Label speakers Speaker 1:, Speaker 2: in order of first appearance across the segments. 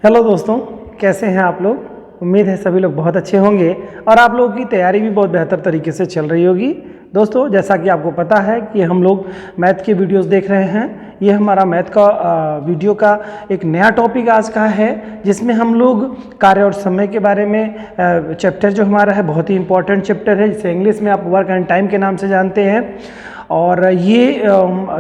Speaker 1: Hello दोस्तों, कैसे हैं आप लोग। उम्मीद है सभी लोग बहुत अच्छे होंगे और आप लोगों की तैयारी भी बहुत बेहतर तरीके से चल रही होगी। दोस्तों, जैसा कि आपको पता है कि हम लोग मैथ के वीडियोस देख रहे हैं। ये हमारा मैथ का वीडियो का एक नया टॉपिक आज का है, जिसमें हम लोग कार्य और समय के बारे में चैप्टर जो हमारा है बहुत ही इंपॉर्टेंट चैप्टर है, जिसे इंग्लिश में आप वर्क एंड टाइम के नाम से जानते हैं। और ये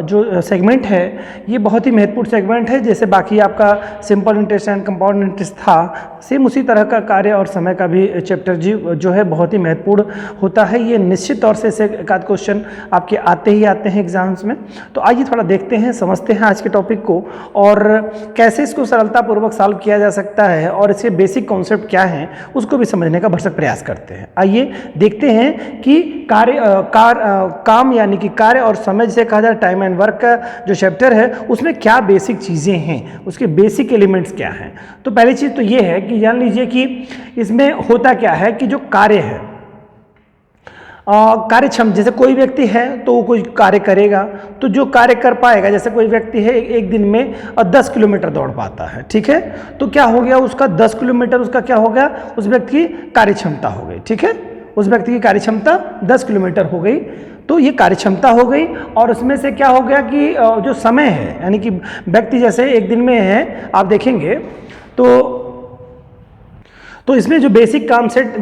Speaker 1: जो सेगमेंट है ये बहुत ही महत्वपूर्ण सेगमेंट है। जैसे बाकी आपका simple interest and compound interest था, सेम उसी तरह का कार्य और समय का भी चैप्टर जो है बहुत ही महत्वपूर्ण होता है। ये निश्चित तौर से एक आध क्वेश्चन आपके आते ही आते हैं एग्जाम्स में। तो आइए थोड़ा देखते हैं, समझते हैं आज के टॉपिक को और कैसे इसको सरलतापूर्वक सॉल्व किया जा सकता है और इसके बेसिक कॉन्सेप्ट क्या हैं उसको भी समझने का भरसक प्रयास करते हैं। आइए देखते हैं कि काम यानी कि कार्य और समय जिसे कहा जाए टाइम एंड वर्क का जो चैप्टर है उसमें क्या बेसिक चीज़ें हैं, उसके बेसिक एलिमेंट्स क्या हैं। तो पहली चीज़ तो ये है कि जान लीजिए कि इसमें होता क्या है कि जो कार्य है कार्यक्षम, जैसे कोई व्यक्ति है तो वो कोई कार्य करेगा, तो जो कार्य कर पाएगा, जैसे कोई व्यक्ति है एक दिन में 10 किलोमीटर दौड़ पाता है, ठीक है, तो क्या हो गया उसका 10 किलोमीटर उसका क्या हो गया, उस व्यक्ति की कार्यक्षमता हो गई, ठीक है, उस व्यक्ति की कार्यक्षमता 10 किलोमीटर हो गई। तो ये कार्यक्षमता हो गई और उसमें से क्या हो गया कि जो समय है यानी कि व्यक्ति जैसे एक दिन में है आप देखेंगे तो इसमें जो बेसिक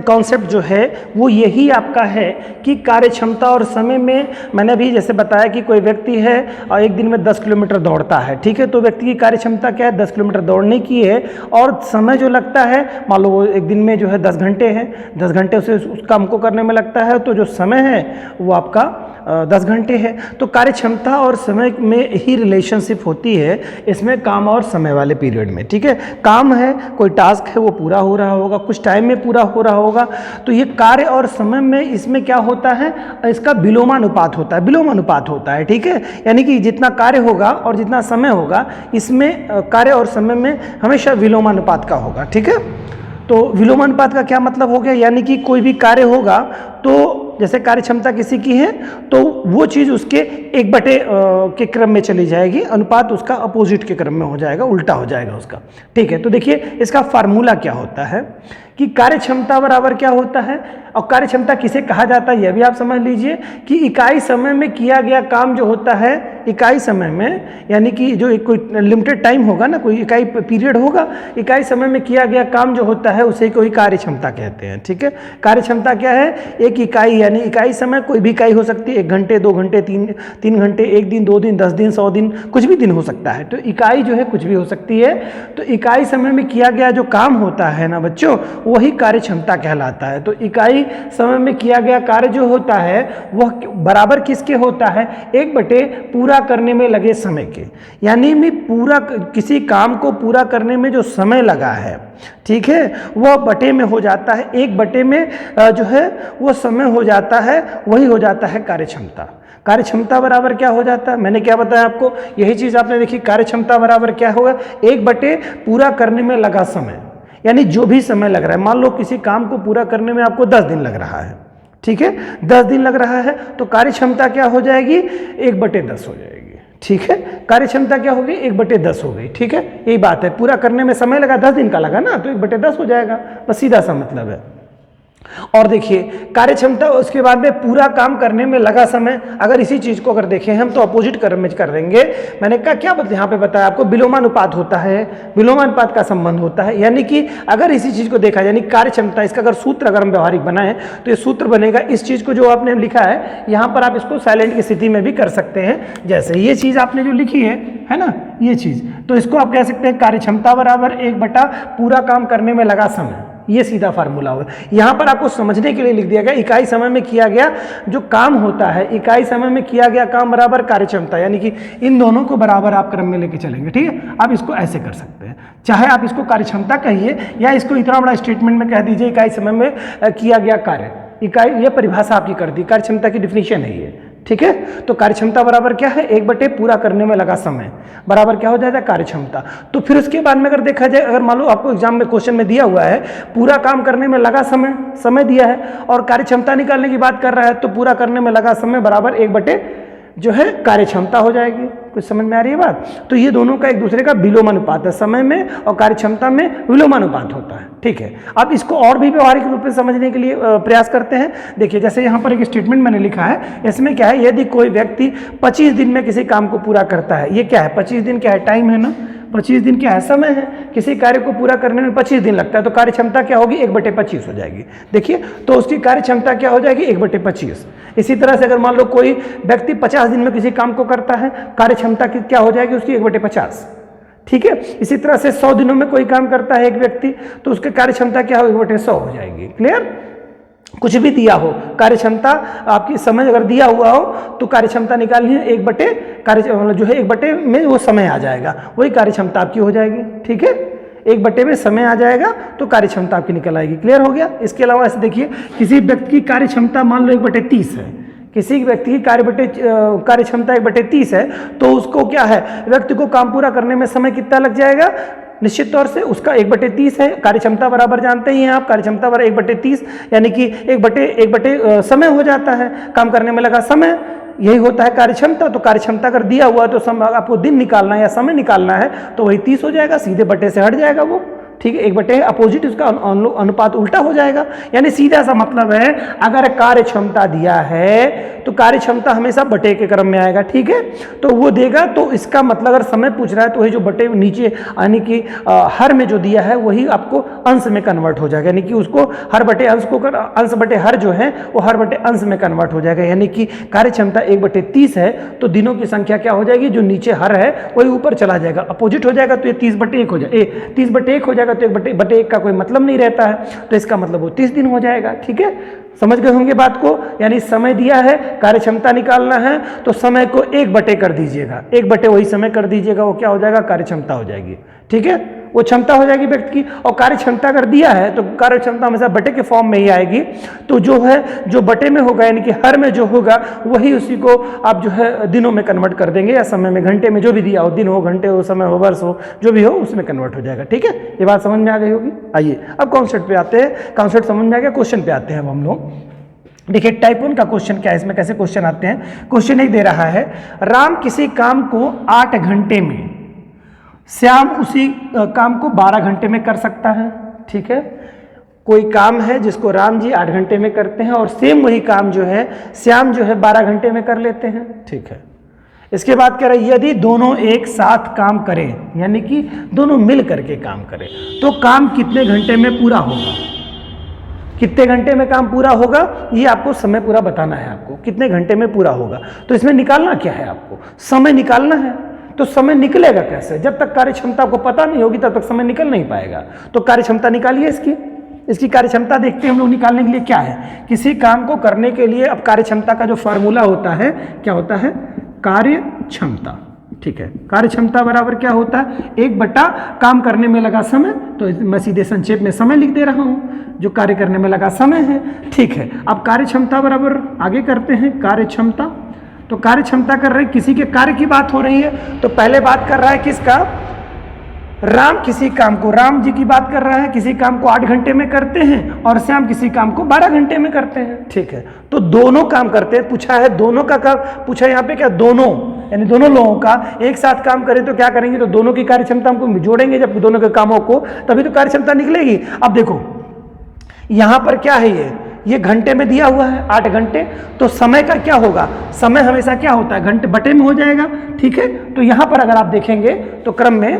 Speaker 1: कॉन्सेप्ट जो है वो यही आपका है कि कार्यक्षमता और समय में मैंने भी जैसे बताया कि कोई व्यक्ति है और एक दिन में 10 किलोमीटर दौड़ता है, ठीक है, तो व्यक्ति की कार्यक्षमता क्या है 10 किलोमीटर दौड़ने की है और समय जो लगता है मान लो वो एक दिन में जो है 10 घंटे हैं, 10 घंटे उस काम को करने में लगता है, तो जो समय है वो आपका 10 घंटे है। तो कार्यक्षमता और समय में ही रिलेशनशिप होती है इसमें काम और समय वाले पीरियड में, ठीक है। काम है, कोई टास्क है वो पूरा हो रहा होगा, कुछ टाइम में पूरा हो रहा होगा, तो ये कार्य और समय में इसमें क्या होता है, इसका विलोमानुपात होता है, विलोमानुपात होता है, ठीक है, यानी कि जितना कार्य होगा और जितना समय होगा इसमें कार्य और समय में हमेशा विलोमानुपात का होगा, ठीक है। तो विलोमानुपात का क्या मतलब हो गया, यानी कि कोई भी कार्य होगा तो जैसे कार्य क्षमता किसी की है तो वो चीज़ उसके 1/, के क्रम में चली जाएगी, अनुपात उसका अपोजिट के क्रम में हो जाएगा, उल्टा हो जाएगा उसका, ठीक है। तो देखिए इसका फार्मूला क्या होता है कि कार्य क्षमता बराबर क्या होता है और कार्य क्षमता किसे कहा जाता है यह भी आप समझ लीजिए कि इकाई समय में किया गया काम जो होता है, इकाई समय में यानी कि जो कोई लिमिटेड टाइम होगा ना, कोई इकाई पीरियड होगा, इकाई समय में किया गया काम जो होता है उसे कोई कार्य क्षमता कहते हैं, ठीक है। कार्य क्षमता क्या है, एक इकाई यानी इकाई समय, कोई भी इकाई हो सकती है, 1 घंटे 2 घंटे 3 घंटे, 1 दिन 2 दिन 10 दिन 100 दिन, कुछ भी दिन हो सकता है, तो इकाई जो है कुछ भी हो सकती है। तो इकाई समय में किया गया जो काम होता है ना बच्चों, वही कार्य क्षमता कहलाता है। तो इकाई समय में किया गया कार्य जो होता है वह बराबर किसके होता है, 1/, पूरा करने में लगे समय के, यानी मैं पूरा किसी काम को पूरा करने में जो समय लगा है, ठीक है, वह बटे में हो जाता है, 1/, में जो है वो समय हो जाता है, वही हो जाता है कार्य क्षमता। कार्य क्षमता बराबर क्या हो जाता है, मैंने क्या बताया आपको, यही चीज आपने देखी, कार्य क्षमता बराबर क्या होगा, 1/, पूरा करने में लगा समय, यानी जो भी समय लग रहा है, मान लो किसी काम को पूरा करने में आपको 10 दिन लग रहा है, ठीक है, 10 दिन लग रहा है, तो कार्य क्षमता क्या हो जाएगी, 1/10 हो जाएगी, ठीक है। कार्य क्षमता क्या होगी, 1/10 हो गई, ठीक है, यही बात है, पूरा करने में समय लगा 10 दिन का लगा ना, तो 1/10 हो जाएगा, बस सीधा सा मतलब है। और देखिए कार्य क्षमता उसके बाद में पूरा काम करने में लगा समय, अगर इसी चीज को अगर देखें हम तो अपोजिट क्रम में कर देंगे। मैंने कहा क्या यहाँ पे बताया आपको, विलोमानुपात होता है, विलोमानुपात का संबंध होता है, यानी कि अगर इसी चीज को देखा यानी कार्य क्षमता, इसका अगर सूत्र अगर हम व्यवहारिक बनाएं तो ये सूत्र बनेगा, इस चीज को जो आपने लिखा है यहाँ पर आप इसको साइलेंट की स्थिति में भी कर सकते हैं, जैसे ये चीज आपने जो लिखी है ना, ये चीज, तो इसको आप कह सकते हैं कार्य क्षमता बराबर 1/, पूरा काम करने में लगा समय, ये सीधा फार्मूला होगा। यहाँ पर आपको समझने के लिए लिख दिया गया इकाई समय में किया गया जो काम होता है, इकाई समय में किया गया काम बराबर कार्य क्षमता, यानी कि इन दोनों को बराबर आप क्रम में लेके चलेंगे, ठीक है। आप इसको ऐसे कर सकते हैं, चाहे आप इसको कार्य क्षमता कहिए या इसको इतना बड़ा स्टेटमेंट में कह दीजिए इकाई समय में किया गया कार्य, इकाई, ये परिभाषा आपकी कर दी, कार्य क्षमता की डिफिनीशन है ये, ठीक है। तो कार्य क्षमता बराबर क्या है, 1/, पूरा करने में लगा समय बराबर क्या हो जाएगा, कार्य क्षमता। तो फिर उसके बाद में अगर देखा जाए, अगर मान लो आपको एग्जाम में क्वेश्चन में दिया हुआ है पूरा काम करने में लगा समय दिया है और कार्य क्षमता निकालने की बात कर रहा है, तो पूरा करने में लगा समय बराबर 1/, जो है कार्य क्षमता हो जाएगी। कुछ समझ में आ रही है बात? तो ये दोनों का एक दूसरे का विलोमानुपात है, समय में और कार्यक्षमता में विलोमानुपात होता है, ठीक है। अब इसको और भी व्यवहारिक रूप में समझने के लिए प्रयास करते हैं। देखिए जैसे यहाँ पर एक स्टेटमेंट मैंने लिखा है, इसमें क्या है, यदि कोई व्यक्ति 25 दिन में किसी काम को पूरा करता है, ये क्या है 25 दिन क्या है, टाइम है ना, 25 दिन क्या है, समय है। किसी कार्य को पूरा करने में 25 दिन लगता है तो कार्य क्षमता क्या होगी, 1/25 हो जाएगी। देखिए तो उसकी कार्य क्षमता क्या हो जाएगी, 1/25। इसी तरह से अगर मान लो कोई व्यक्ति 50 दिन में किसी काम को करता है, कार्य क्षमता की क्या हो जाएगी उसकी, 1/50, ठीक है। इसी तरह से 100 दिनों में कोई काम करता है एक व्यक्ति, तो उसकी कार्य क्षमता क्या हो, 1/100 हो जाएगी। क्लियर? कुछ भी दिया हो, कार्य क्षमता आपकी समय अगर दिया हुआ हो तो कार्य क्षमता निकालनी है, 1/, कार्य मतलब जो है 1/, में वो समय आ जाएगा, वही कार्य क्षमता आपकी हो जाएगी, ठीक है। 1/, में समय आ जाएगा तो कार्य क्षमता आपकी निकल आएगी। क्लियर हो गया? इसके अलावा ऐसे देखिए, किसी व्यक्ति की कार्य क्षमता मान लो 1/30 है, किसी व्यक्ति की कार्य क्षमता 1/30 है, तो उसको क्या है, व्यक्ति को काम पूरा करने में समय कितना लग जाएगा, निश्चित तौर से उसका 1/30 है। कार्य क्षमता बराबर जानते ही हैं आप, कार्य क्षमता बराबर 1/30 यानी कि 1/1 समय हो जाता है, काम करने में लगा समय, यही होता है कार्य क्षमता। तो कार्य क्षमता अगर दिया हुआ है तो समय आपको दिन निकालना है या समय निकालना है तो वही 30 हो जाएगा, सीधे बटे से हट जाएगा वो, ठीक है। 1/, अपोजिट उसका अनुपात उल्टा हो जाएगा। यानी सीधा सा मतलब है, अगर कार्य क्षमता दिया है तो कार्य क्षमता हमेशा बटे के क्रम में आएगा, ठीक है। तो वो देगा, तो इसका मतलब अगर समय पूछ रहा है तो वही जो बटे नीचे यानी कि हर में जो दिया है वही आपको अंश में कन्वर्ट हो जाएगा, यानी कि उसको हर बटे अंश को अंश बटे हर जो है वो हर बटे अंश में कन्वर्ट हो जाएगा। यानी कि कार्य क्षमता 1/30 है तो दिनों की संख्या क्या हो जाएगी, जो नीचे हर है वही ऊपर चला जाएगा, अपोजिट हो जाएगा, तो ये 30/1 हो जाएगा, 30/1 हो जाएगा, तो 1/1 का कोई मतलब नहीं रहता है, तो इसका मतलब वो 30 दिन हो जाएगा, ठीक है। समझ गए होंगे बात को? यानी समय दिया है, कार्य क्षमता निकालना है तो समय को 1/, कर दीजिएगा, 1/, वही समय कर दीजिएगा, वो क्या हो जाएगा, कार्य क्षमता हो जाएगी, ठीक है। वो क्षमता हो जाएगी व्यक्ति की। और कार्य क्षमता अगर दिया है तो कार्य क्षमता हमेशा बटे के फॉर्म में ही आएगी, तो जो है जो बटे में होगा यानी कि हर में जो होगा वही उसी को आप जो है दिनों में कन्वर्ट कर देंगे, या समय में, घंटे में, जो भी दिया हो, दिन हो, घंटे हो, समय हो, वर्ष हो, जो भी हो उसमें कन्वर्ट हो जाएगा, ठीक है। ये बात समझ में आ गई होगी। आइए अब कॉन्सेप्ट पे आते हैं, कॉन्सेप्ट समझ में आ गया, क्वेश्चन पे आते हैं अब हम लोग। देखिए टाइप 1 का क्वेश्चन क्या है, इसमें कैसे क्वेश्चन आते हैं। क्वेश्चन एक दे रहा है, राम किसी काम को 8 घंटे में, श्याम उसी काम को 12 घंटे में कर सकता है, ठीक है। कोई काम है जिसको राम जी 8 घंटे में करते हैं और सेम वही काम जो है श्याम जो है 12 घंटे में कर लेते हैं, ठीक है। इसके बाद कह रहे हैं, यदि दोनों एक साथ काम करें, यानी कि दोनों मिल करके काम करें, तो काम कितने घंटे में पूरा होगा। कितने घंटे में काम पूरा होगा ये आपको समय पूरा बताना है, आपको कितने घंटे में पूरा होगा। तो इसमें निकालना क्या है, आपको समय निकालना है। तो समय निकलेगा कैसे, जब तक कार्य क्षमता को पता नहीं होगी तब तक समय निकल नहीं पाएगा। तो कार्य क्षमता निकालिए इसकी कार्य क्षमता देखते हैं हम लोग निकालने के लिए क्या है। किसी काम को करने के लिए अब कार्य क्षमता का जो फार्मूला होता है क्या होता है, कार्य क्षमता, ठीक है। कार्य क्षमता बराबर क्या होता है, 1/, काम करने में लगा समय, तो मैं सीधे संक्षेप में समय लिख दे रहा हूं, जो कार्य करने में लगा समय है, ठीक है। अब कार्य क्षमता बराबर आगे करते हैं कार्य क्षमता। तो कार्य क्षमता कर रहे, किसी के कार्य की बात हो रही है, तो पहले बात कर रहा है किसका, राम किसी काम को, राम जी की बात कर रहा है, किसी काम को 8 घंटे में करते हैं और श्याम किसी काम को 12 घंटे में करते हैं, ठीक है। तो दोनों काम करते हैं, पूछा है दोनों का काम, पूछा यहाँ पे क्या, दोनों, यानी दोनों लोगों का एक साथ काम करें तो क्या करेंगे, तो दोनों की कार्य क्षमता हमको जोड़ेंगे जब दोनों के कामों को, तभी तो कार्य क्षमता निकलेगी। अब देखो यहाँ पर क्या है, ये घंटे में दिया हुआ है 8 घंटे, तो समय का क्या होगा, समय हमेशा क्या होता है, घंटे बटे में हो जाएगा, ठीक है। तो यहाँ पर अगर आप देखेंगे तो क्रम में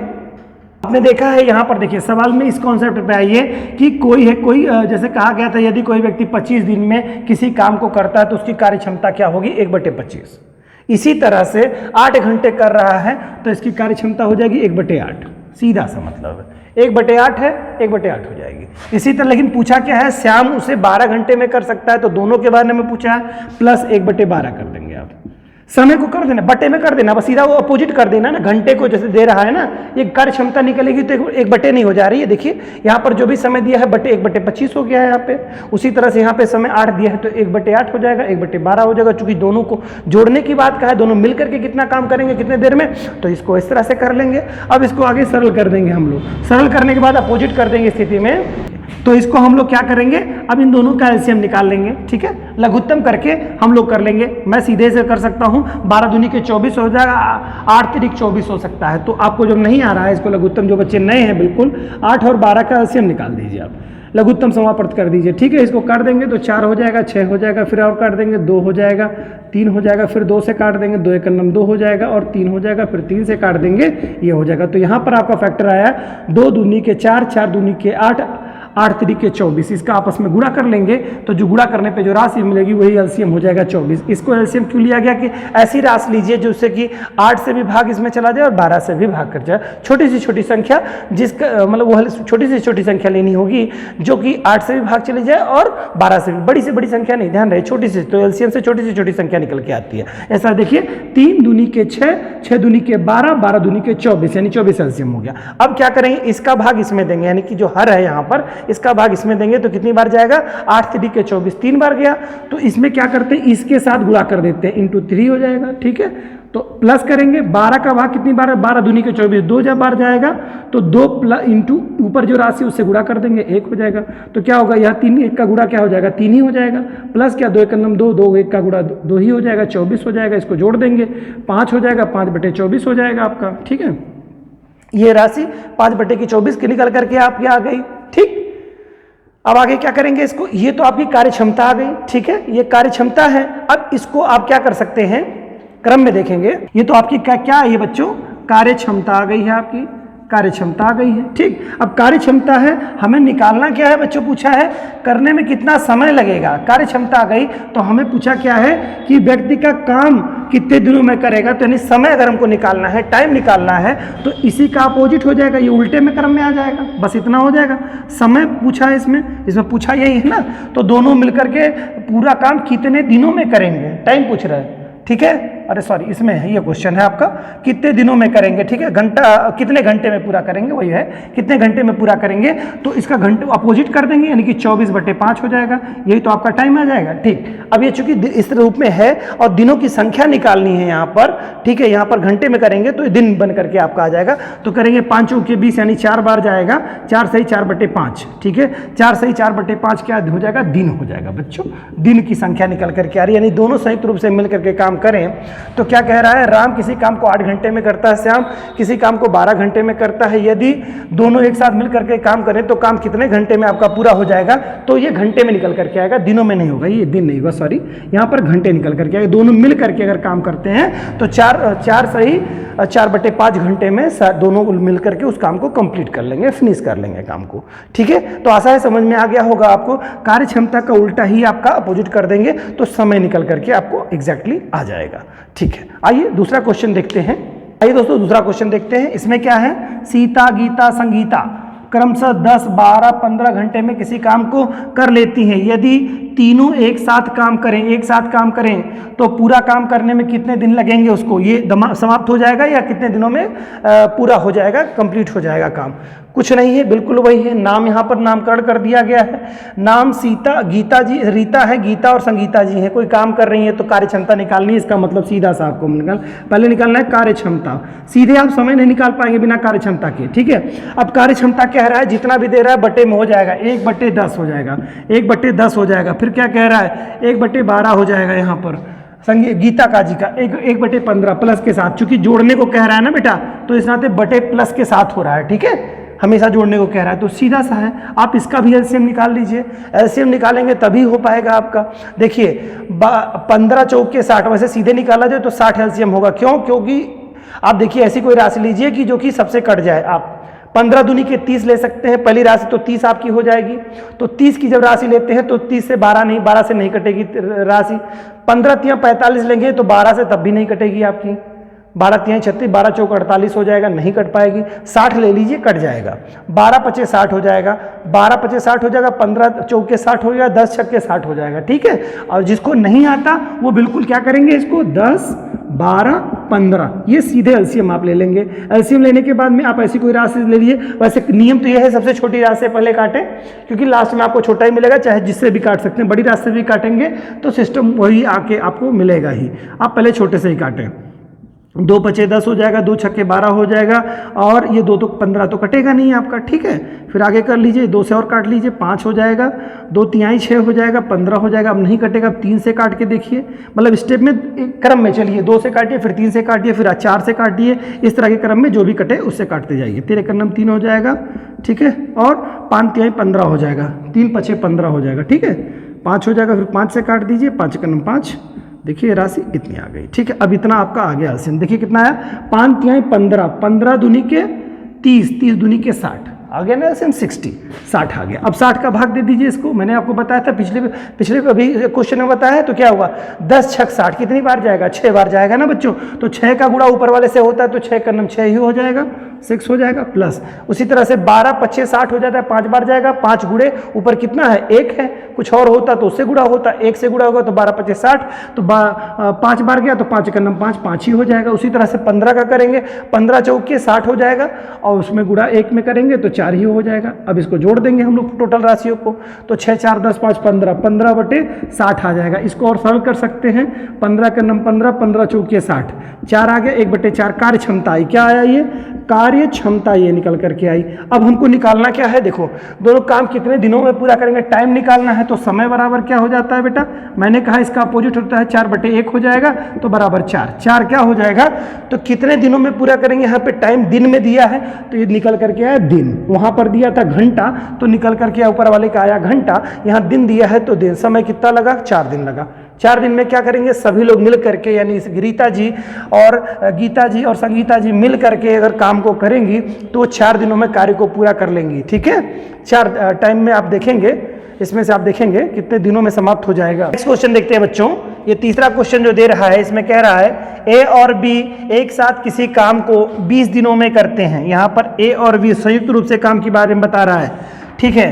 Speaker 1: आपने देखा है, यहाँ पर देखिए सवाल में इस कॉन्सेप्ट पे आइए कि कोई जैसे कहा गया था, यदि कोई व्यक्ति 25 दिन में किसी काम को करता है तो उसकी कार्य क्षमता क्या होगी, 1/25। इसी तरह से 8 घंटे कर रहा है तो इसकी कार्य क्षमता हो जाएगी 1/8, सीधा सा मतलब है 1/8 है, 1/8 हो जाएगी। इसी तरह लेकिन पूछा क्या है, श्याम उसे 12 घंटे में कर सकता है, तो दोनों के बारे में पूछा है, प्लस 1/12 कर देंगे आप, समय को कर देना, बटे में कर देना, बस सीधा वो अपोजिट कर देना ना, घंटे को जैसे दे रहा है ना, ये कार्य क्षमता निकलेगी तो 1/, नहीं हो जा रही है। देखिए यहाँ पर जो भी समय दिया है बटे 1/25 हो गया है यहाँ पे, उसी तरह से यहाँ पे समय 8 दिया है तो 1/8 हो जाएगा, 1/12 हो जाएगा। चूंकि दोनों को जोड़ने की बात कहा है, दोनों मिल करके कितना काम करेंगे कितने देर में, तो इसको इस तरह से कर लेंगे। अब इसको आगे सरल कर देंगे हम लोग, सरल करने के बाद अपोजिट कर देंगे स्थिति में, तो इसको हम लोग क्या करेंगे, अब इन दोनों का एलसीएम निकाल लेंगे। ठीक है, लघुत्तम करके हम लोग कर लेंगे। मैं सीधे से कर सकता हूँ, 12 दूनी के 24 हो जाएगा, 8 तिरिक 24 हो सकता है। तो आपको जो नहीं आ रहा है इसको लघुत्तम, जो बच्चे नए हैं बिल्कुल, 8 और 12 का एलसीएम निकाल दीजिए आप, लघुत्तम समापवर्त कर दीजिए। ठीक है, इसको काट देंगे तो 4 हो जाएगा, 6 हो जाएगा, फिर और काट देंगे 2 हो जाएगा, 3 हो जाएगा, फिर 2 से काट देंगे, 2 एक 2 हो जाएगा और 3 हो जाएगा, फिर 3 से काट देंगे, ये हो जाएगा। तो यहाँ पर आपका फैक्टर आया 2 दूनी के 4, 4 दूनी के 8, 8 तिरिके 24। इसका आपस में गुणा कर लेंगे तो जो गुणा करने पे जो राशि मिलेगी वही एलसीएम हो जाएगा 24। इसको एलसीएम क्यों लिया गया कि ऐसी राशि लीजिए जिससे कि 8 से भी भाग इसमें चला जाए और 12 से भी भाग कर जाए। छोटी सी छोटी संख्या जिसका मतलब वो छोटी सी छोटी संख्या लेनी होगी जो कि 8 से भी भाग चली जाए और 12 से भी, बड़ी से बड़ी संख्या नहीं, ध्यान रहे छोटी सी, तो एलसीएम से छोटी सी छोटी संख्या निकल के आती है। ऐसा देखिए 3 दूनी के 6, 6 दूनी के 12, 12 दूनी के 24, यानी 24 एलसीएम हो गया। अब क्या करेंगे, इसका भाग इसमें देंगे, यानी कि जो हर है यहाँ पर इसका भाग इसमें देंगे तो कितनी बार जाएगा, 8 तिरिक के 24, 3 बार गया। तो इसमें क्या करते हैं, इसके साथ गुणा कर देते हैं, इंटू 3 हो जाएगा। ठीक है, तो प्लस करेंगे, 12 का भाग कितनी बार है, 12 दूनी के 24, 2 जब बार जाएगा तो 2 प्लस इंटू ऊपर जो राशि उससे गुणा कर देंगे, 1 हो जाएगा। तो क्या होगा, यहाँ 3 1 का गुणा क्या हो जाएगा, 3 ही हो जाएगा, प्लस क्या 2 एक 2, 2 1 का गुणा 2 ही हो जाएगा, 24 हो जाएगा। इसको जोड़ देंगे, 5 हो जाएगा, 5/24 हो जाएगा आपका। ठीक है, ये राशि 5/24 की निकल करके आपकी आ गई। ठीक, अब आगे क्या करेंगे इसको, ये तो आपकी कार्य क्षमता आ गई। ठीक है, ये कार्य क्षमता है। अब इसको आप क्या कर सकते हैं, क्रम में देखेंगे। ये तो आपकी क्या है ये बच्चों, कार्य क्षमता आ गई है, आपकी कार्य क्षमता आ गई है। ठीक, अब कार्य क्षमता है, हमें निकालना क्या है बच्चों, पूछा है करने में कितना समय लगेगा। कार्य क्षमता आ गई तो हमें पूछा क्या है कि व्यक्ति का काम कितने दिनों में करेगा, तो यानी समय अगर हमको निकालना है, टाइम निकालना है, तो इसी का अपोजिट हो जाएगा, ये उल्टे में क्रम में आ जाएगा, बस इतना हो जाएगा। समय पूछा है इसमें पूछा यही है ना, तो दोनों मिलकर के पूरा काम कितने दिनों में करेंगे, टाइम पूछ रहा है। ठीक है, अरे सॉरी, इसमें है ये क्वेश्चन है आपका, कितने दिनों में करेंगे। ठीक है, घंटा कितने घंटे में पूरा करेंगे, वही है कितने घंटे में पूरा करेंगे, तो इसका घंटे अपोजिट कर देंगे, यानी कि 24/5 हो जाएगा, यही तो आपका टाइम आ जाएगा। ठीक, अब ये चूंकि इस रूप में है और दिनों की संख्या निकालनी है यहाँ पर। ठीक है, यहाँ पर घंटे में करेंगे तो दिन बन करके आपका आ जाएगा। तो करेंगे 5 चौके 20, यानी 4 बार जाएगा, 4 सही 4/5। ठीक है, 4 सही 4/5 क्या हो जाएगा, दिन हो जाएगा बच्चों, दिन की संख्या निकल करके आ रही है। यानी दोनों संयुक्त रूप से मिल करके काम करें तो क्या कह रहा है, राम किसी काम को 8 घंटे में करता है, श्याम किसी काम को 12 घंटे में करता है। यदि दोनों एक साथ मिल करके काम करें तो काम कितने घंटे में आपका पूरा हो जाएगा, तो ये घंटे में निकल करके आएगा, दिनों में नहीं होगा, ये दिन नहीं होगा, सॉरी, यहाँ पर घंटे निकल करके आएगा। दोनों मिल करके अगर काम करते हैं तो 4 सही 4/5 घंटे में दोनों मिल करके उस काम को कंप्लीट कर लेंगे, फिनिश कर लेंगे काम को। ठीक है, तो आशा है समझ में आ गया होगा आपको। कार्य क्षमता का उल्टा ही आपका अपोजिट कर देंगे तो समय निकल करके आपको एग्जैक्टली आ जाएगा। ठीक है, आइए दूसरा क्वेश्चन देखते हैं। आइए दोस्तों दूसरा क्वेश्चन देखते हैं। इसमें क्या है, सीता गीता संगीता क्रमशः 10, 12, 15 घंटे में किसी काम को कर लेती हैं। यदि तीनों एक साथ काम करें तो पूरा काम करने में कितने दिन लगेंगे, उसको ये समाप्त हो जाएगा या कितने दिनों में पूरा हो जाएगा, कंप्लीट हो जाएगा काम। कुछ नहीं है, बिल्कुल वही है। नाम यहाँ पर नामकरण कर दिया गया है। नाम सीता, गीता जी, रीता है, गीता और संगीता जी हैं। कोई काम कर रही है तो कार्य क्षमता निकालनी है। इसका मतलब सीधा सा आपको पहले निकालना है कार्य क्षमता। सीधे आप समय नहीं निकाल पाएंगे बिना कार्य क्षमता के। ठीक है, अब कार्य क्षमता कह रहा है जितना भी दे रहा है बटे में हो जाएगा, 1/10 हो जाएगा, 1/10 हो जाएगा। फिर क्या कह रहा है, 1/12 हो जाएगा। यहाँ पर गीता का जी का 1/15 प्लस के साथ, चूंकि जोड़ने को कह रहा है ना बेटा, तो इस नाते बटे प्लस के साथ हो रहा है। ठीक है, हमेशा जोड़ने को कह रहा है तो सीधा सा है। आप इसका भी एलसीएम निकाल लीजिए, एलसीएम निकालेंगे तभी हो पाएगा आपका। देखिए 15 चौक के 60, वैसे सीधे निकाला जाए तो 60 एलसीएम होगा। क्यों, क्योंकि आप देखिए ऐसी कोई राशि लीजिए कि जो कि सबसे कट जाए। आप 15 दूनी के 30 ले सकते हैं, पहली राशि तो 30 आपकी हो जाएगी। तो 30 की जब राशि लेते हैं तो 30 से 12 से नहीं कटेगी राशि। 15 तियां 45 लेंगे तो 12 से तब भी नहीं कटेगी आपकी। 12 तियां 36, 12 चौक 48 हो जाएगा, नहीं कट पाएगी। 60 ले लीजिए, कट जाएगा। 12 पचे 60 हो जाएगा, 12 पचे 60 हो जाएगा, 15 चौके 60 हो जाएगा, 10 छक्के 60 हो जाएगा। ठीक है, और जिसको नहीं आता वो बिल्कुल क्या करेंगे, इसको 10, 12, 15 ये सीधे एलसीएम आप ले लेंगे। एलसीएम लेने के बाद में आप ऐसी कोई राशि ले लीजिए। वैसे नियम तो यह है सबसे छोटी राशि से पहले काटें, क्योंकि लास्ट में आपको छोटा ही मिलेगा, चाहे जिससे भी काट सकते हैं। बड़ी राशि से भी काटेंगे तो सिस्टम वही आके आपको मिलेगा ही। आप पहले छोटे से ही काटें। 2 पचे 10 हो जाएगा, 2 छक्के 12 हो जाएगा, और ये 2 तो 15 तो कटेगा नहीं आपका, ठीक है। फिर आगे कर लीजिए, 2 से और काट लीजिए, 5 हो जाएगा, 2 तिहाई 6 हो जाएगा, 15 हो जाएगा। अब नहीं कटेगा, अब 3 से काट के देखिए, मतलब स्टेप में क्रम में चलिए, 2 से काटिए, फिर 3 से काटिए, फिर 4 से काटिए, इस तरह के क्रम में जो भी कटे उससे काटते जाइए। 13 का नम 3 हो जाएगा, ठीक है, और 5 तिहाई 15 हो जाएगा, 3 पचे 15 हो जाएगा, ठीक है। 5 हो जाएगा, फिर 5 से काट दीजिए, 5 का नम 5, देखिए राशि इतनी आ गई, ठीक है। अब इतना आपका आ गया एलसीएम, देखिए कितना आया, 5 तिहाई 15, 15 दूनी के 30, 30 दूनी के 60 आ गया ना एलसीएम, 60 आ गया। अब 60 का भाग दे दीजिए इसको, मैंने आपको बताया था पिछले अभी क्वेश्चन में बताया है, तो क्या हुआ, 10 छक 60 कितनी बार जाएगा, 6 बार जाएगा ना बच्चों। तो 6 का गुणा ऊपर वाले से होता है, तो 6 का नम 6 ही हो जाएगा, 6 हो जाएगा, प्लस उसी तरह से 12 पच्चे 60 हो जाता है, 5 बार जाएगा, 5 गुणे ऊपर कितना है, 1 है, कुछ और होता तो उससे गुणा होता, 1 से गुणा होगा तो 12 पच्चे 60, तो 5 बार गया तो 5 का नम 5 ही हो जाएगा। उसी तरह से 15 का करेंगे, 15 चौके 60 हो जाएगा, और उसमें गुणा 1 में करेंगे तो 4 ही हो जाएगा। अब इसको जोड़ देंगे हम लोग टोटल राशियों को, तो 6 4 10 5 15, 15 बटे 60 आ जाएगा। इसको और सरल कर सकते हैं, 15 का नम 15, 15 चौके 60, 4 आ गया, 1 बटे 4 कार्य क्षमता आई, क्या आया ये, कार्य क्षमता ये निकल करके आई। अब हमको निकालना क्या है, देखो दोनों काम कितने दिनों में पूरा करेंगे, टाइम निकालना है, तो समय बराबर क्या हो जाता है बेटा, मैंने कहा इसका अपोजिट होता है, 4 बटे 1 हो जाएगा, तो बराबर 4 क्या हो जाएगा, तो कितने दिनों में पूरा करेंगे, यहाँ पे टाइम दिन में दिया है तो ये निकल करके आया दिन, वहां पर दिया था घंटा तो निकल करके ऊपर वाले का आया घंटा, यहाँ दिन दिया है तो दिन, समय कितना लगा, 4 दिन लगा। 4 दिन में क्या करेंगे, सभी लोग मिल करके, यानी रीता जी और गीता जी और संगीता जी मिल करके अगर काम को करेंगी तो 4 दिनों में कार्य को पूरा कर लेंगी, ठीक है। 4 टाइम में आप देखेंगे, इसमें से आप देखेंगे कितने दिनों में समाप्त हो जाएगा। नेक्स्ट क्वेश्चन देखते हैं बच्चों, ये तीसरा क्वेश्चन जो दे रहा है, इसमें कह रहा है ए और बी एक साथ किसी काम को 20 दिनों में करते हैं। यहाँ पर ए और बी संयुक्त रूप से काम के बारे में बता रहा है, ठीक है,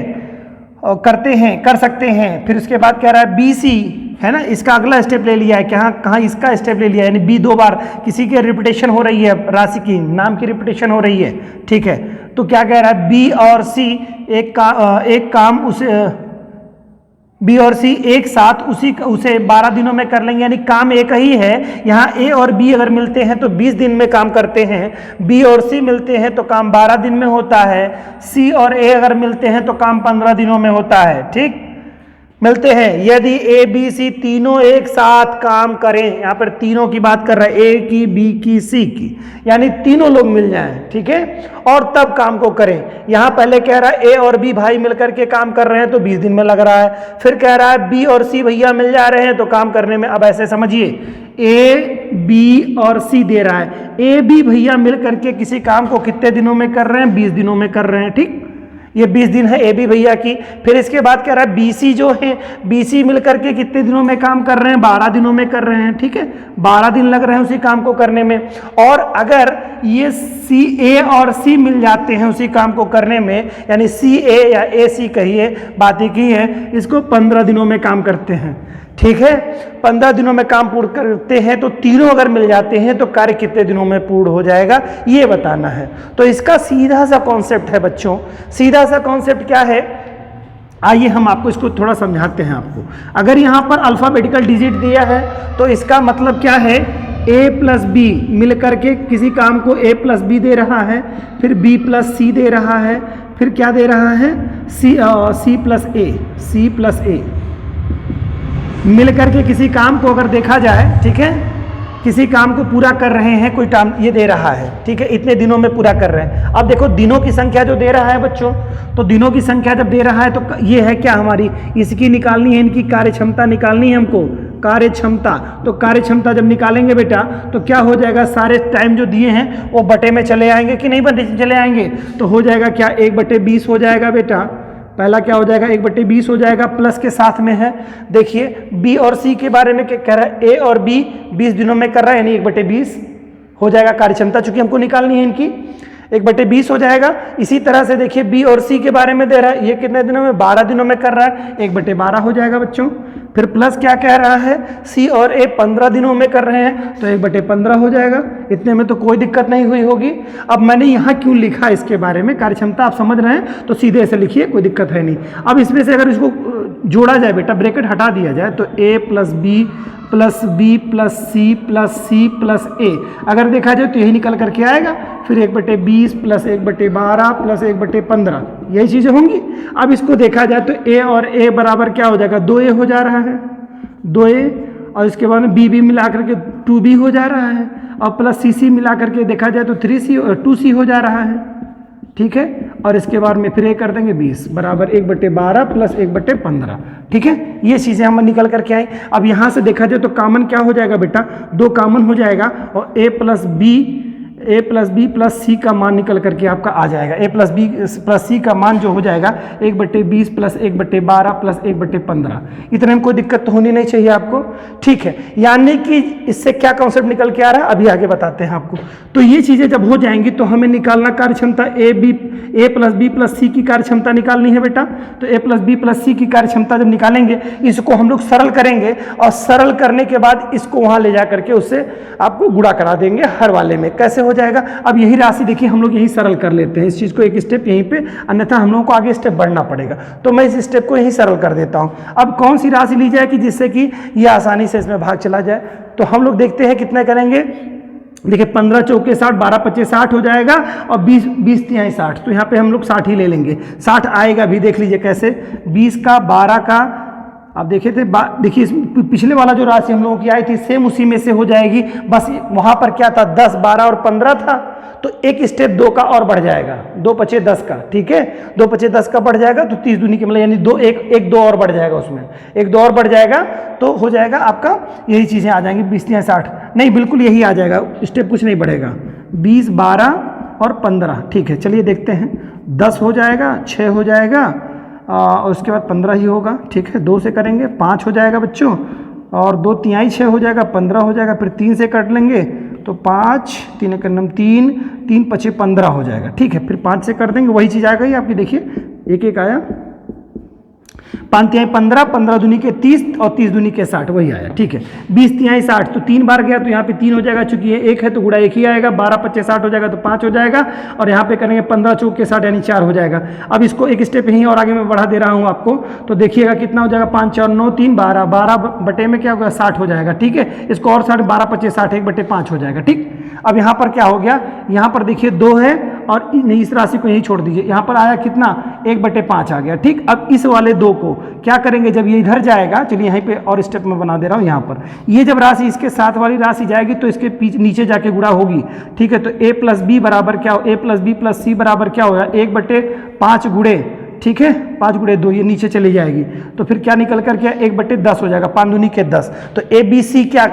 Speaker 1: और करते हैं, कर सकते हैं। फिर उसके बाद कह रहा है बी सी है ना, इसका अगला स्टेप ले लिया है, कहाँ इसका स्टेप ले लिया है, यानी बी 2 बार किसी की रिपीटेशन हो रही है, राशि की नाम की रिपीटेशन हो रही है, ठीक है। तो क्या कह रहा है, बी और सी एक काम उसे बी और सी एक साथ उसे 12 दिनों में कर लेंगे, यानी काम एक ही है। यहाँ ए और बी अगर मिलते हैं तो 20 दिन में काम करते हैं, बी और सी मिलते हैं तो काम 12 दिन में होता है, सी और ए अगर मिलते हैं तो काम 15 दिनों में होता है, ठीक मिलते हैं। यदि ए बी सी तीनों एक साथ काम करें, यहाँ पर तीनों की बात कर रहा है, ए की, बी की, सी की, यानी तीनों लोग मिल जाएं, ठीक है, और तब काम को करें। यहाँ पहले कह रहा है ए और बी भाई मिलकर के काम कर रहे हैं तो 20 दिन में लग रहा है। फिर कह रहा है बी और सी भैया मिल जा रहे हैं तो काम करने में, अब ऐसे समझिए, ए बी और सी दे रहा है, ए बी भैया मिल करके किसी काम को कितने दिनों में कर रहे हैं, 20 दिनों में कर रहे हैं, ठीक, ये 20 दिन है ए बी भैया की। फिर इसके बाद कह रहा है बी सी जो है, बी सी मिलकर के कितने दिनों में काम कर रहे हैं, 12 दिनों में कर रहे हैं, ठीक है, 12 दिन लग रहे हैं उसी काम को करने में। और अगर ये सी ए और सी मिल जाते हैं उसी काम को करने में, यानी सी ए या ए सी कहिए, बात एक ही है, इसको 15 दिनों में काम करते हैं, ठीक है। 15 दिनों में काम पूर्ण करते हैं तो तीनों अगर मिल जाते हैं तो कार्य कितने दिनों में पूर्ण हो जाएगा, ये बताना है। तो इसका सीधा सा कॉन्सेप्ट है बच्चों, सीधा सा कॉन्सेप्ट क्या है, आइए हम आपको इसको थोड़ा समझाते हैं आपको। अगर यहाँ पर अल्फाबेटिकल डिजिट दिया है तो इसका मतलब क्या है, ए प्लस बी मिल करके किसी काम को ए प्लस बी दे रहा है, फिर बी प्लस सी दे रहा है, फिर क्या दे रहा है, सी प्लस ए मिल करके किसी काम को अगर देखा जाए, ठीक है, किसी काम को पूरा कर रहे हैं, कोई टाइम ये दे रहा है, ठीक है, इतने दिनों में पूरा कर रहे हैं। अब देखो दिनों की संख्या जो दे रहा है बच्चों, तो दिनों की संख्या जब दे रहा है तो ये है क्या, हमारी इसकी निकालनी है, इनकी कार्य क्षमता निकालनी है हमको, कार्य क्षमता। तो कार्य क्षमता जब निकालेंगे बेटा तो क्या हो जाएगा, सारे टाइम जो दिए हैं वो बटे में चले आएंगे कि नहीं बटे चले आएंगे, तो हो जाएगा क्या, 1/20 हो जाएगा बेटा। पहला क्या हो जाएगा, 1/20 हो जाएगा, प्लस के साथ में है। देखिए बी और सी के बारे में क्या कह रहा है, ए और बी 20 दिनों में कर रहा है, यानी 1/20 हो जाएगा कार्य क्षमता, चूंकि हमको निकालनी है इनकी, 1/20 हो जाएगा। इसी तरह से देखिए बी और सी के बारे में दे रहा है, ये कितने दिनों में, 12 दिनों में कर रहा है, 1/12 हो जाएगा बच्चों। फिर प्लस क्या कह रहा है, सी और ए 15 दिनों में कर रहे हैं तो 1/15 हो जाएगा। इतने में तो कोई दिक्कत नहीं हुई होगी। अब मैंने यहाँ क्यों लिखा इसके बारे में, कार्य क्षमता आप समझ रहे हैं तो सीधे ऐसे लिखिए, कोई दिक्कत है नहीं। अब इसमें से अगर इसको जोड़ा जाए बेटा, ब्रैकेट हटा दिया जाए तो a plus B plus B plus C plus C plus A, अगर देखा जाए तो यही निकल करके आएगा। फिर 1/20 प्लस 1/12 प्लस 1/15, यही चीज़ें होंगी। अब इसको देखा जाए तो ए और ए बराबर क्या हो जाएगा, 2a हो जा रहा है, 2a, और इसके बाद में बी मिला करके 2b हो जा रहा है, और प्लस सी मिला करके देखा जाए तो 3c 2c हो जा रहा है, ठीक है। और इसके बाद में फिर ये कर देंगे 20 बराबर 1/12 प्लस 1/15, ठीक है। ये चीज़ें हम निकल करके आए। अब यहाँ से देखा जाए तो कॉमन क्या हो जाएगा बेटा, 2 कॉमन हो जाएगा, और a प्लस बी प्लस सी का मान निकल करके आपका आ जाएगा। a प्लस बी प्लस सी का मान जो हो जाएगा 1/20 प्लस 1/12 प्लस 1/15। इतने में कोई दिक्कत तो होनी नहीं चाहिए आपको, ठीक है। यानी कि इससे क्या कॉन्सेप्ट निकल के आ रहा है अभी आगे बताते हैं आपको। तो ये चीज़ें जब हो जाएंगी तो हमें निकालना कार्य क्षमता ए प्लस बी प्लस सी की कार्य क्षमता निकालनी है बेटा। तो a प्लस बी प्लस सी की कार्य क्षमता जब निकालेंगे, इसको हम लोग सरल करेंगे, और सरल करने के बाद इसको वहाँ ले जा करके उससे आपको गुणा करा देंगे हर वाले में। कैसे हो जाएगा, अब यही राशि देखिए हम लोग यही सरल कर लेते हैं इस चीज़ को, एक स्टेप यहीं पे, अन्यथा हम लोगों को आगे स्टेप बढ़ना पड़ेगा। तो मैं इस स्टेप को यहीं सरल कर देता हूँ। अब कौन सी राशि ली जाए कि जिससे कि ये आसानी से इसमें भाग चला जाए, तो हम लोग देखते हैं कितना करेंगे। देखिए 15 चौके 60, 12 पच्चे 60 हो जाएगा, और 20 तिहाई 60, तो यहाँ पे हम लोग 60 ही ले लेंगे। 60 आएगा भी, देख लीजिए कैसे, 20 का 12 का, आप देखे थे देखिए पिछले वाला जो राशि हम लोगों की आई थी सेम उसी में से हो जाएगी, बस वहाँ पर क्या था 10, 12 और 15 था, तो एक स्टेप 2 का और बढ़ जाएगा, 2 पचे 10 का, ठीक है। 2 पचे 10 का बढ़ जाएगा तो 30 दूनी के मतलब यानी 2 और बढ़ जाएगा, उसमें 1 2 और बढ़ जाएगा, तो हो जाएगा आपका यही चीज़ें आ जाएंगी 20 या 60, नहीं बिल्कुल यही आ जाएगा, स्टेप कुछ नहीं बढ़ेगा। 20, 12 और 15, ठीक है। चलिए देखते हैं, 10 हो जाएगा, 6 हो जाएगा, और उसके बाद 15 ही होगा, ठीक है। 2 से करेंगे 5 हो जाएगा बच्चों, और 2 तिहाई 6 हो जाएगा, 15 हो जाएगा। फिर 3 से कट लेंगे तो 5, 3 एक 3, 3 पचे 15 हो जाएगा, ठीक है। फिर 5 से कर देंगे, वही चीज़ आ गई आपकी, देखिए एक एक आया, 5 तिहाई 15, 15 दूनी के 30 और 30 दूनी के 60, वही आया, ठीक है। 20 तिहाई 60, तो 3 बार गया तो यहाँ पे 3 हो जाएगा, चूंकि ये 1 है तो गुणा 1 ही आएगा। 12 पच्चे 60 हो जाएगा तो 5 हो जाएगा, और यहाँ पे करेंगे 15 चौके 60 यानी 4 हो जाएगा। अब इसको एक स्टेप यहीं और आगे मैं बढ़ा दे रहा हूँ आपको, तो देखिएगा कितना हो जाएगा, 5 4 9 3 12, 12 बटे में क्या होगा 60 हो जाएगा, ठीक है। इसको और 60, 12 पच्चे 60, 1/5 हो जाएगा, ठीक। अब यहाँ पर क्या हो गया, यहाँ पर देखिए 2 है, और नहीं इस राशि को यहीं छोड़ दीजिए, यहाँ पर आया कितना 1/5 आ गया, ठीक। अब इस वाले 2 को क्या करेंगे, जब ये इधर जाएगा, चलिए यहीं पे और स्टेप में बना दे रहा हूँ, यहाँ पर ये जब राशि इसके साथ वाली राशि जाएगी तो इसके पीछे नीचे जाके गुणा होगी, ठीक है। तो a प्लस बी बराबर क्या हो, a प्लस बी प्लस सी बराबर क्या होगा, 1/5 गुणे, ठीक है, 5 गुणे 2, ये नीचे चली जाएगी, तो फिर क्या निकल कर क्या 1/10 हो जाएगा, 5 दूनी के 10। तो ABC क्या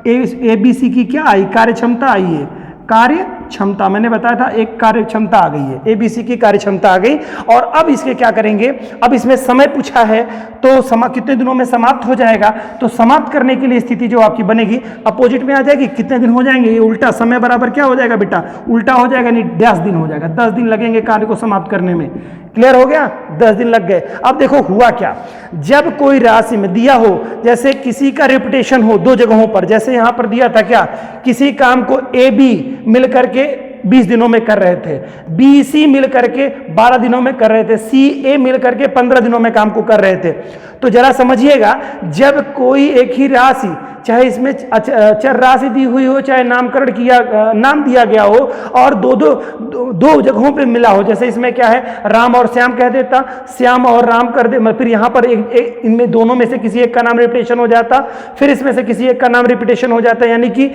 Speaker 1: ABC की क्या आई, कार्य क्षमता आई है, कार्य क्षमता मैंने बताया था, एक कार्य क्षमता आ गई है, ABC की कार्य क्षमता आ गई। और अब इसके क्या करेंगे, अब इसमें समय पूछा है, तो कितने दिनों में समाप्त हो जाएगा, तो समाप्त करने के लिए स्थिति जो आपकी बनेगी अपोजिट में आ जाएगी, कितने दिन हो जाएंगे, ये उल्टा समय बराबर क्या हो जाएगा बेटा, उल्टा हो जाएगा, नहीं 10 दिन हो जाएगा, 10 दिन लगेंगे कार्य को समाप्त करने में। क्लियर हो गया, 10 दिन लग गए। अब देखो हुआ क्या, जब कोई राशि में दिया हो, जैसे किसी का रिपीटेशन हो 2 जगहों पर, जैसे यहां पर दिया था क्या, किसी काम को AB मिल करके 20 दिनों में कर रहे थे, BC मिल करके 12 दिनों में कर रहे थे, CA मिल करके 15 दिनों में काम को कर रहे थे। तो जरा समझिएगा, जब कोई एक ही राशि, चाहे इसमें चर राशि दी हुई हो, चाहे नामकरण किया, नाम दिया गया हो, और दो जगहों पे मिला हो, जैसे इसमें क्या है राम और श्याम कह देता, श्याम और राम कर दे, फिर यहाँ पर इनमें दोनों में से किसी एक का नाम रिपीटेशन हो जाता, फिर इसमें से किसी एक का नाम रिपीटेशन हो जाता, यानी कि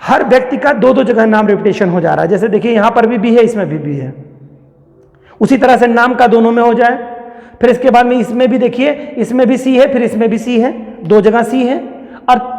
Speaker 1: हर व्यक्ति का 2 जगह नाम रिपीटेशन हो जा रहा है। जैसे देखिए यहां पर भी है, इसमें भी है, उसी तरह से नाम का दोनों में हो जाए। फिर इसके बाद में इसमें भी देखिए, इसमें भी सी है, फिर इसमें भी सी है, 2 जगह सी है और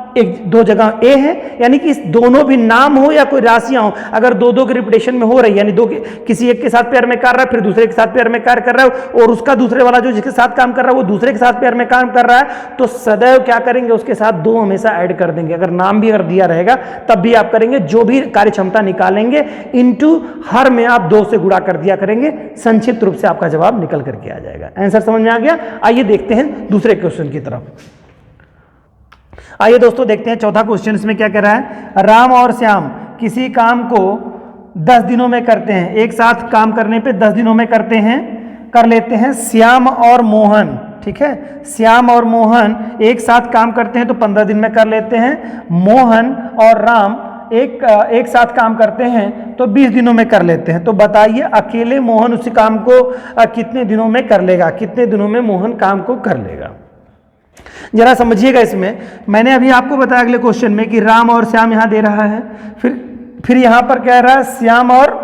Speaker 1: 2 जगह ए है, यानी कि इस दोनों भी नाम हो या कोई राशियां हो, अगर 2 के रिपीटेशन में हो रही है, यानी किसी एक के साथ पेयर में कर रहा है, फिर दूसरे के साथ पेयर में कार्य कर रहा है, और उसका दूसरे वाला जो जिसके साथ काम कर रहा है वो दूसरे के साथ पेयर में काम कर रहा है, तो सदैव क्या करेंगे, उसके साथ 2 हमेशा ऐड कर देंगे। अगर नाम भी अगर दिया रहेगा तब भी आप करेंगे, जो भी कार्य क्षमता निकालेंगे इनटू हर में आप 2 से गुणा कर दिया करेंगे, संक्षिप्त रूप से आपका जवाब निकल करके आ जाएगा। आंसर समझ में आ गया। आइए देखते हैं दूसरे क्वेश्चन की तरफ। आइए दोस्तों देखते हैं चौथा क्वेश्चन, इसमें क्या कह रहा है, राम और श्याम किसी काम को 10 दिनों में करते हैं, एक साथ काम करने पे 10 दिनों में कर लेते हैं श्याम और मोहन, ठीक है। श्याम और मोहन एक साथ काम करते हैं तो 15 दिन में कर लेते हैं। मोहन और राम एक साथ काम करते हैं तो 20 दिनों में कर लेते हैं। तो बताइए अकेले मोहन उसी काम को कितने दिनों में कर लेगा, कितने दिनों में मोहन काम को कर लेगा। जरा समझिएगा इसमें, मैंने अभी आपको बताया अगले क्वेश्चन में कि राम और श्याम यहां दे रहा है, फिर यहां पर कह रहा है श्याम और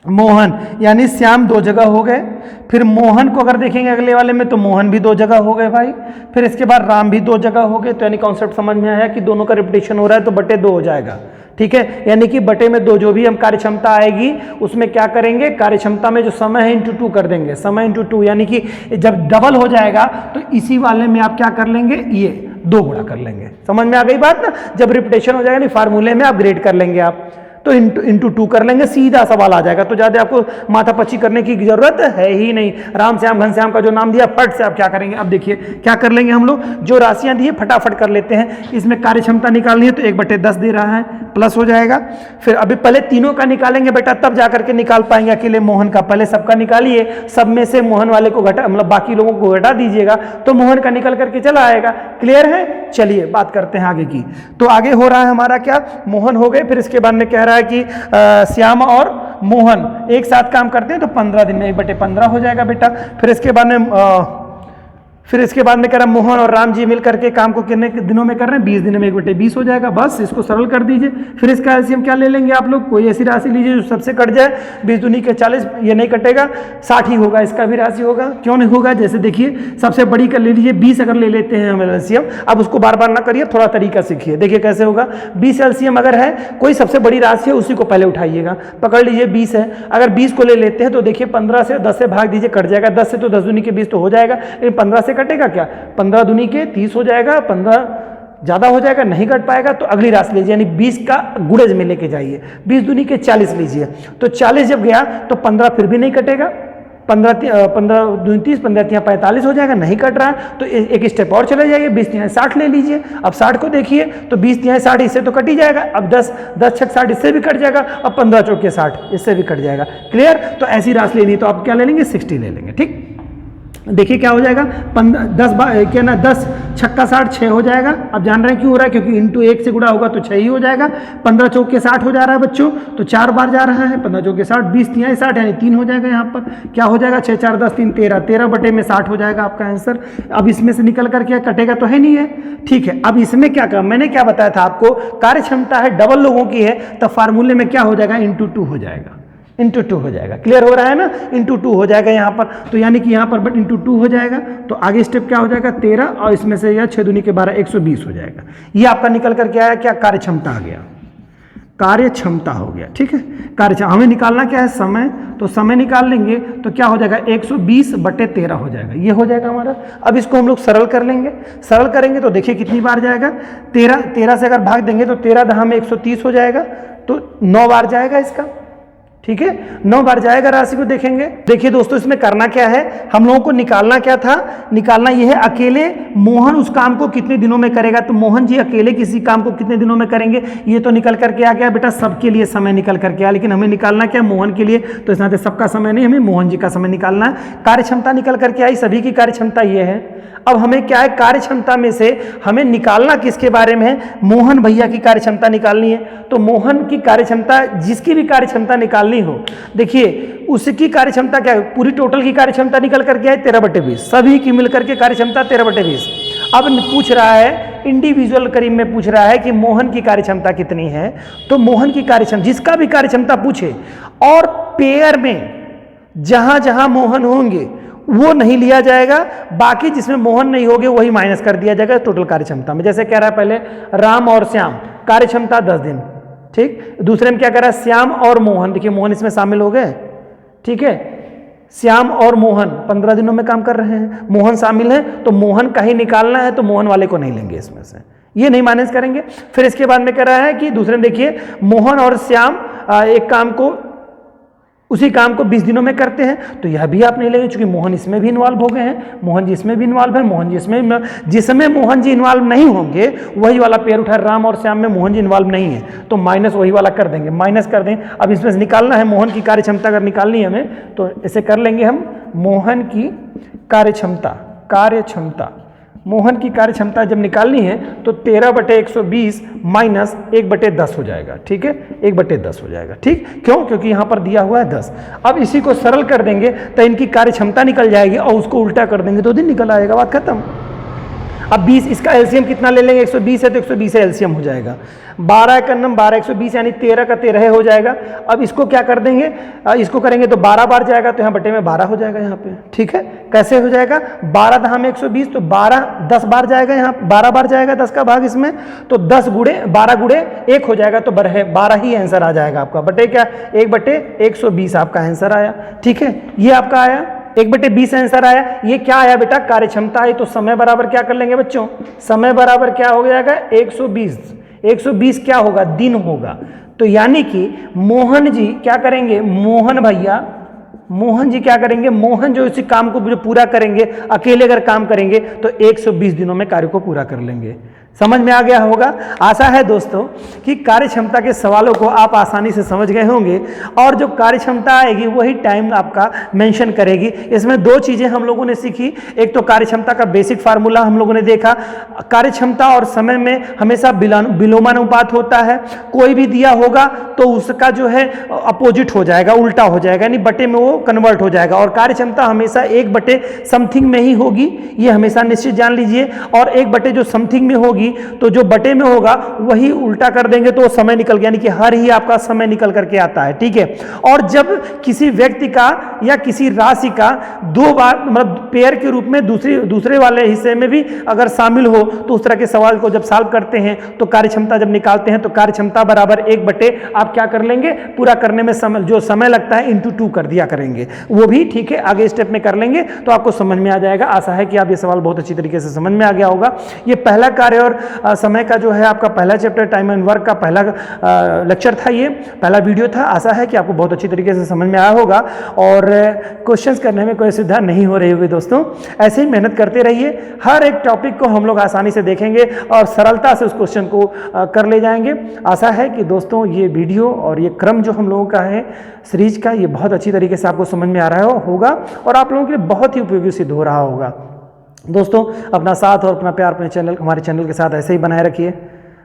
Speaker 1: मोहन, यानी श्याम 2 जगह हो गए। फिर मोहन को अगर देखेंगे अगले वाले में तो मोहन भी 2 जगह हो गए भाई। फिर इसके बाद राम भी 2 जगह हो गए। तो यानी कॉन्सेप्ट समझ में आया कि दोनों का रिपीटेशन हो रहा है तो बटे 2 हो जाएगा, ठीक है। यानी कि बटे में 2 जो भी हम कार्य क्षमता आएगी उसमें क्या करेंगे, कार्य क्षमता में जो समय है इंटू 2 कर देंगे, समय इंटू 2, यानी कि जब डबल हो जाएगा तो इसी वाले में आप क्या कर लेंगे, ये 2 गुणा कर लेंगे। समझ में आ गई बात ना। जब रिपीटेशन हो जाएगा नहीं फार्मूले में आप ग्रेड कर लेंगे, आप तो इंटू 2 कर लेंगे, सीधा सवाल आ जाएगा। तो ज्यादा आपको माथापच्ची करने की जरूरत है ही नहीं। राम श्याम घनश्याम का जो नाम दिया फट से आप क्या करेंगे, अब देखिए क्या कर लेंगे हम लोग, जो राशियां दी है फटाफट कर लेते हैं। इसमें कार्य क्षमता निकालनी है तो 1/10 दे रहा है, प्लस हो जाएगा। फिर अभी पहले तीनों का निकालेंगे बेटा, तब जाकर के निकाल पाएंगे अकेले मोहन का। पहले सबका निकालिए, सब में से मोहन वाले को घटा, मतलब बाकी लोगों को घटा दीजिएगा तो मोहन का निकल करके चला आएगा। क्लियर है। चलिए बात करते हैं आगे की। तो आगे हो रहा है हमारा क्या, मोहन हो गए। फिर इसके बाद में कह रहा है कि श्याम और मोहन एक साथ काम करते हैं तो 15 दिन में 1/15 हो जाएगा बेटा। फिर इसके बाद में कह रहा मोहन और राम जी मिल करके काम को कितने दिनों में कर रहे हैं, 20 दिनों में 1/20 हो जाएगा। बस इसको सरल कर दीजिए। फिर इसका एलसीएम क्या ले लेंगे आप लोग, कोई ऐसी राशि लीजिए जो सबसे कट जाए। 20 दूनी के 40, ये नहीं कटेगा, 60 ही होगा, इसका भी राशि होगा। क्यों नहीं होगा, जैसे देखिए सबसे बड़ी का ले लीजिए 20 अगर ले लेते हैं हम एलसीएम। अब उसको बार बार ना करिए, थोड़ा तरीका सीखिए। देखिए कैसे होगा, 20 एलसीएम अगर है, कोई सबसे बड़ी राशि है उसी को पहले उठाइएगा। पकड़ लीजिए 20 है, अगर 20 को ले लेते हैं तो देखिए 15 से 10 से भाग दीजिए, कट जाएगा। 10 से तो 10 दूनी के 20 तो हो जाएगा, लेकिन 15 से कटेगा क्या, 15 दूनी के 30 हो जाएगा। 15 ज्यादा हो जाएगा, नहीं कट पाएगा तो अगली राशि लीजिए, यानी 20 का गुणज में लेके जाइए। 20 दूनी के 40 लीजिए, तो 40 जब गया तो 15 फिर भी नहीं कटेगा। 15 दूनी 30, 15 45 हो जाएगा, नहीं कट रहा है तो एक स्टेप और चले जाइए, 20 तिहाई 60 ले लीजिए। अब 60 को देखिए तो 20 तिहाई 60 इससे तो कट ही जाएगा। अब 10 छक 60 इससे भी कट जाएगा। अब 15 चौके 60 इससे भी कट जाएगा। क्लियर। तो ऐसी राशि लेनी तो आप क्या ले लेंगे, 60 ले लेंगे। ठीक, देखिए क्या हो जाएगा, 10 छक्का 60 6 हो जाएगा। अब जान रहे हैं क्यों हो रहा है, क्योंकि इंटू 1 से गुणा होगा तो 6 ही हो जाएगा। 15 चौके 60 हो जा रहा है बच्चों, तो 4 बार जा रहा है। 15 चौके 60, 20 तिहाई 60 यानी 3 हो जाएगा। यहाँ पर क्या हो जाएगा, 6 4 10 3 13, 13 बटे में 60 हो जाएगा आपका आंसर। अब इसमें से निकल करके कटेगा तो है नहीं है, ठीक है। अब इसमें क्या कहा, मैंने क्या बताया था आपको, कार्य क्षमता है डबल लोगों की है तो फार्मूले में क्या हो जाएगा, इंटू 2 हो जाएगा, इंटू 2 हो जाएगा। क्लियर हो रहा है ना, इंटू 2 हो जाएगा यहाँ पर। तो यानी कि यहाँ पर बट इंटू 2 हो जाएगा। तो आगे स्टेप क्या हो जाएगा, 13 और इसमें से यह 6 दूनी के 12, 120 हो जाएगा। ये आपका निकल करके आया क्या, कार्य क्षमता आ गया, कार्य क्षमता हो गया। ठीक है, कार्य हमें निकालना क्या है, समय। तो समय निकाल लेंगे तो क्या हो जाएगा, 120/13 हो जाएगा, ये हो जाएगा हमारा। अब इसको हम लोग सरल कर लेंगे। सरल करेंगे तो देखिए कितनी बार जाएगा, 13 से अगर भाग देंगे तो 13 दहा में 130 हो जाएगा, तो 9 बार जाएगा इसका। ठीक है, 9 बार जाएगा। राशि को देखेंगे, देखिए दोस्तों इसमें करना क्या है, हम लोगों को निकालना क्या था, निकालना यह है अकेले मोहन उस काम को कितने दिनों में करेगा। तो मोहन जी अकेले किसी काम को कितने दिनों में करेंगे, ये तो निकल करके आ गया बेटा, सबके लिए समय निकल करके आया, लेकिन हमें निकालना क्या, मोहन के लिए। तो इस नाते सबका समय नहीं, हमें मोहन जी का समय निकालना है। कार्य क्षमता निकल करके आई, सभी की कार्य क्षमता ये है। अब हमें क्या है, कार्य क्षमता में से हमें निकालना किसके बारे में है, मोहन भैया की कार्य क्षमता निकालनी है। तो मोहन की कार्य क्षमता, जिसकी भी कार्य क्षमता निकालनी हो, देखिए उसकी कार्य क्षमता क्या है, पूरी टोटल की कार्य क्षमता निकल करके आए 13/20, सभी की मिलकर के कार्य क्षमता 13/20। अब पूछ रहा है इंडिविजुअल करीब में पूछ रहा है कि मोहन की कार्य क्षमता कितनी है। तो मोहन की कार्य क्षमता, जिसका भी कार्य क्षमता पूछे और पेयर में जहां जहां मोहन होंगे वो नहीं लिया जाएगा, बाकी जिसमें मोहन नहीं होंगे वही माइनस कर दिया जाएगा टोटल कार्य क्षमता में। जैसे कह रहा है पहले राम और श्याम कार्य क्षमता 10 दिन, ठीक। दूसरे में क्या कह रहा है, श्याम और मोहन, देखिए मोहन इसमें शामिल हो गए, ठीक है। श्याम और मोहन 15 दिनों में काम कर रहे हैं, मोहन शामिल है, तो मोहन का ही निकालना है, तो मोहन वाले को नहीं लेंगे इसमें से, ये नहीं माइनस करेंगे। फिर इसके बाद में कह रहा है कि दूसरे में देखिए मोहन और श्याम एक काम को, उसी काम को 20 दिनों में करते हैं, तो यह भी आप नहीं लेंगे, क्योंकि मोहन इसमें भी इन्वॉल्व हो गए हैं, मोहन जी इसमें भी इन्वॉल्व है, मोहन जी इसमें, जिसमें मोहन जी इन्वॉल्व नहीं होंगे वही वाला पेयर उठा। राम और श्याम में मोहन जी इन्वॉल्व नहीं है, तो माइनस वही वाला कर देंगे, माइनस कर दें। अब इसमें से निकालना है मोहन की कार्य क्षमता, अगर निकालनी है हमें तो ऐसे कर लेंगे हम, मोहन की कार्य क्षमता कार्य क्षमता, मोहन की कार्य क्षमता जब निकालनी है तो 13/120 माइनस 1/10 हो जाएगा। ठीक है, 1/10 हो जाएगा। ठीक, क्यों? क्योंकि यहाँ पर दिया हुआ है 10। अब इसी को सरल कर देंगे तो इनकी कार्य क्षमता निकल जाएगी और उसको उल्टा कर देंगे तो दिन निकल आएगा, बात खत्म। अब 20, इसका एलसीएम कितना ले लेंगे? 120 है तो 120 से एलसीएम हो जाएगा। 12 का नम 12, 120 यानी 13 का 13 हो जाएगा। अब इसको क्या कर देंगे, इसको करेंगे तो 12 बार जाएगा तो यहाँ बटे में 12 हो जाएगा यहाँ पे। ठीक है, कैसे हो जाएगा? 12 दहा में 120 तो 12 10 बार जाएगा, यहाँ 12 बार जाएगा 10 का भाग इसमें, तो 10 गुणे 12 गुणे 1 हो जाएगा तो 12 ही आंसर आ जाएगा आपका। बटे क्या? 1/120 आपका आंसर आया। ठीक है, ये आपका आया 1/20 आंसर आया। ये क्या आया बेटा? कार्य क्षमता आई। तो समय बराबर क्या कर लेंगे बच्चों? समय बराबर क्या हो जाएगा? 120। 120 क्या होगा? दिन होगा। तो यानी कि मोहन जी क्या करेंगे? मोहन जी क्या करेंगे? मोहन जो इसी काम को जो पूरा करेंगे, अकेले अगर काम करेंगे तो 120 दिनों में कार्य को पूरा कर लेंगे। समझ में आ गया होगा। आशा है दोस्तों कि कार्य क्षमता के सवालों को आप आसानी से समझ गए होंगे और जो कार्य क्षमता आएगी वही टाइम आपका मेंशन करेगी। इसमें दो चीजें हम लोगों ने सीखी। एक तो कार्य क्षमता का बेसिक फार्मूला हम लोगों ने देखा। कार्य क्षमता और समय में हमेशा विलोमानुपात होता है। कोई भी दिया होगा तो उसका जो है अपोजिट हो जाएगा, उल्टा हो जाएगा, यानी बटे में वो कन्वर्ट हो जाएगा। और कार्य क्षमता हमेशा 1/समथिंग में ही होगी, ये हमेशा निश्चित जान लीजिए। और 1/ जो समथिंग में होगी तो जो बटे में होगा वही उल्टा कर देंगे तो समय निकल गया, यानी कि हर ही आपका समय निकल करके आता है। ठीक है, और जब किसी व्यक्ति का या किसी राशि का 2 बार मतलब पेयर के रूप में दूसरे वाले हिस्से में भी अगर शामिल हो तो उस तरह के सवाल को जब सॉल्व करते हैं तो कार्य क्षमता जब निकालते हैं तो कार्य क्षमता बराबर 1/ आप क्या कर लेंगे? पूरा करने में जो समय लगता है × 2 कर दिया करेंगे। वो भी ठीक है, आगे स्टेप में कर लेंगे तो आपको समझ में आ जाएगा। आशा है कि आप ये सवाल बहुत अच्छी तरीके से समझ में आ गया होगा। ये पहला कार्य और समय का जो है आपका पहला चैप्टर टाइम एंड वर्क का पहला लेक्चर था, ये पहला वीडियो था। आशा है कि आपको बहुत अच्छी तरीके से समझ में आया होगा और क्वेश्चंस करने में कोई सुविधा नहीं हो रही होगी। दोस्तों ऐसे ही मेहनत करते रहिए, हर एक टॉपिक को हम लोग आसानी से देखेंगे और सरलता से उस क्वेश्चन को कर ले जाएंगे। आशा है कि दोस्तों ये वीडियो और ये क्रम जो हम लोगों का है सीरीज का, ये बहुत अच्छी तरीके से आपको समझ में आ रहा होगा और आप लोगों के लिए बहुत ही उपयोगी सिद्ध हो रहा होगा। दोस्तों अपना साथ और अपना प्यार अपने हमारे चैनल के साथ ऐसे ही बनाए रखिए।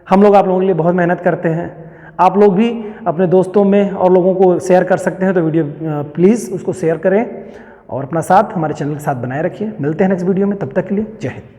Speaker 1: हम लोग आप लोगों के लिए बहुत मेहनत करते हैं। आप लोग भी अपने दोस्तों में और लोगों को शेयर कर सकते हैं तो वीडियो प्लीज़ उसको शेयर करें और अपना साथ हमारे चैनल के साथ बनाए रखिए। मिलते हैं नेक्स्ट वीडियो में, तब तक के लिए जय हिंद।